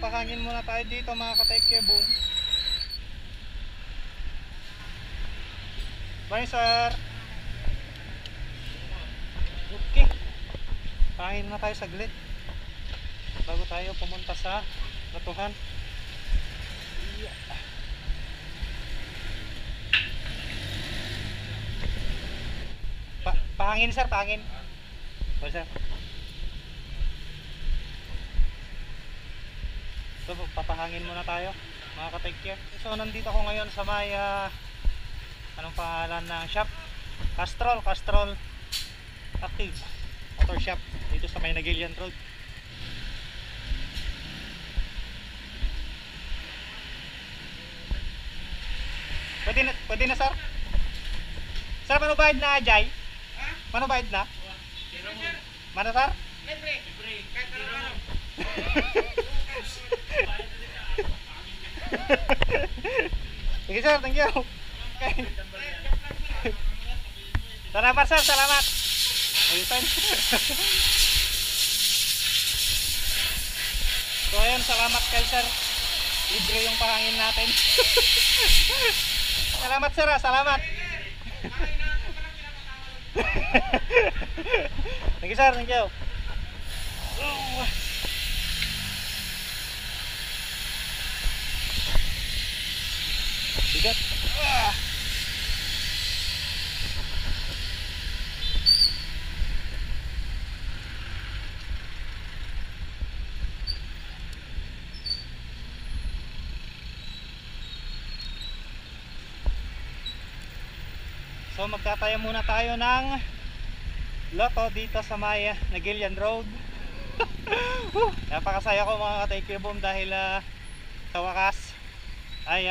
papahangin muna tayo dito mga ka-take boom. Bye sir. Okay, pahangin na tayo saglit bago tayo pumunta sa batuhan. Pahangin sir, pahangin. O sir. So papahangin muna tayo mga ka-take care. So nandito ako ngayon sa may anong pangalan ng shop? Castrol Active Motor Shop dito sa may Nagilian Road. Pwede na sir? Sir, manubayad na Jai? Manubayad na? Mana sir? Libre. Sige sir, thank you. Okay. Salamat sir, salamat. Ayun. So ayun, salamat kay sir. Libre yung pahangin natin. Salamat sir, salamat. Thank you sir, thank you. Bigat. So magtataya muna tayo ng loto dito sa may Nagilian Road. Napakasaya ko mga ka-take boom dahil sa wakas ay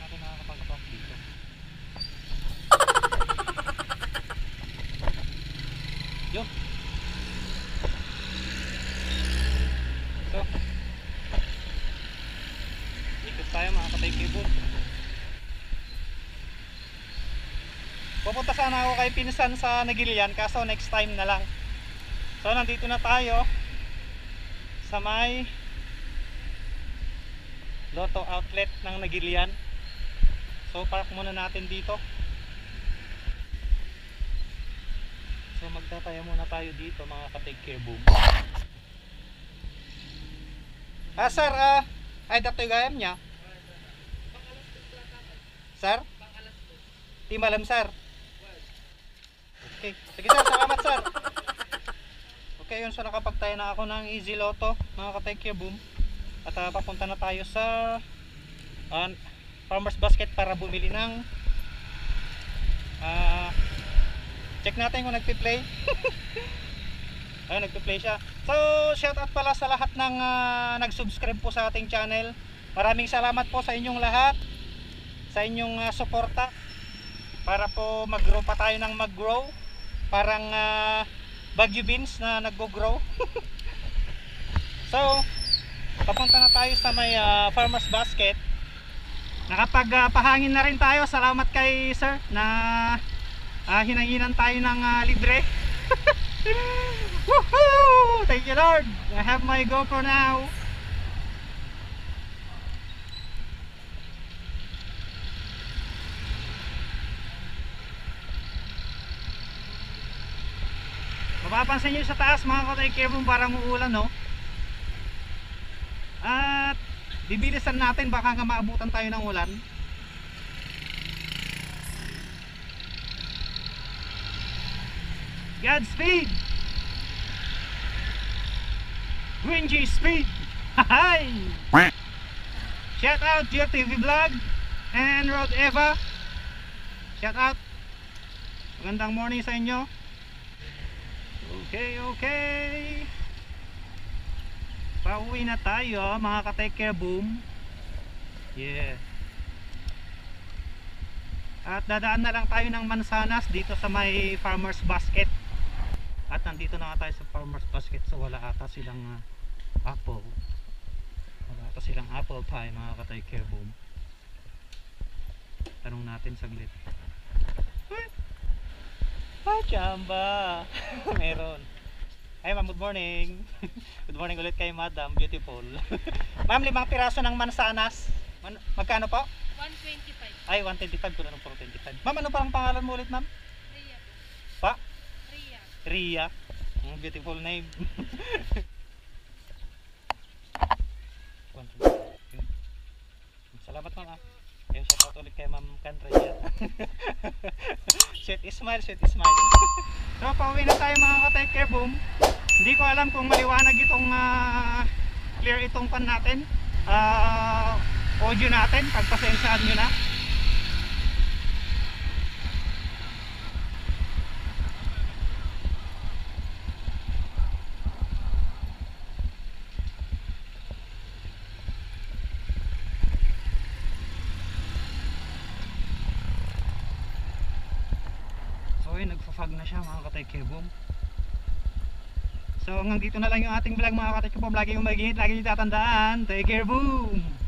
natin nakakapag-talk dito. Yo. So ikot tayo mga ka-take boom. Pupunta sana ako kay pinsan sa Nagilian kaso next time na lang. So nandito na tayo sa may Lotto outlet ng Nagilian. So park muna natin dito. So magtataya muna tayo dito mga ka-take care boom. Sir, ay datoy gayam niya. Sir? Di malam sir. Okay, sige sir, salamat sir. Okay, yun, so nakapagtaya na ako ng Easy Lotto mga ka-take care boom. At papunta na tayo sa Farmers Basket para bumili ng check natin kung nagpi-play. Ayun, nagpi-play siya. So shout out pala sa lahat ng nag-subscribe po sa ating channel. Maraming salamat po sa inyong lahat, sa inyong suporta para po mag-grow pa tayo ng mag-grow. Parang Baguio beans na nag-grow. So papunta na tayo sa may Farmers Basket. Nakapagpahangin na rin tayo. Salamat kay sir na hinanginan tayo ng libre. Woohoo! Thank you Lord. I have my GoPro now. Mapapansin nyo sa taas mga ka-take care boom, parang uulan no. At bibilisan natin baka nga maabutan tayo ng ulan. Godspeed! Wingy speed! Hi! Shout out your TV vlog and Rod Eva. Shout out. Magandang morning sa inyo. Okay. Pauwi na tayo mga ka-take care boom. Yeah. At dadaan na lang tayo ng Mansanas dito sa may Farmers Basket. At nandito na tayo sa Farmers Basket. So wala ata silang apple. Wala ata silang apple pie mga ka-take care boom. Tanong natin saglit. Chamba. Meron. Ay ma'am, good morning. Good morning ulit kay Madam, beautiful. Ma'am, 5 piraso ng mansanas. Magkano po? 125. Ay, 125 ko na ng 425. Ma'am, ano parang pangalan mo ulit, ma'am? Ria po. Pa? Ria. Ria. Beautiful name. Salamat ma'am. Ayun, shout out ulit kay Ma'am Ria. Sweet smile, sweet smile. So, pauwi na tayo mga ka-take boom. Hindi ko alam kung maliwanag itong clear itong pan natin. Audio natin, pagpasensyahan nyo na. So yun, nagfa-fog na siya mga ka-take boom. So hanggang dito na lang yung ating vlog mga ka-take boom. Lagi yung mag-ingat, lagi yung tatandaan. Take care boom!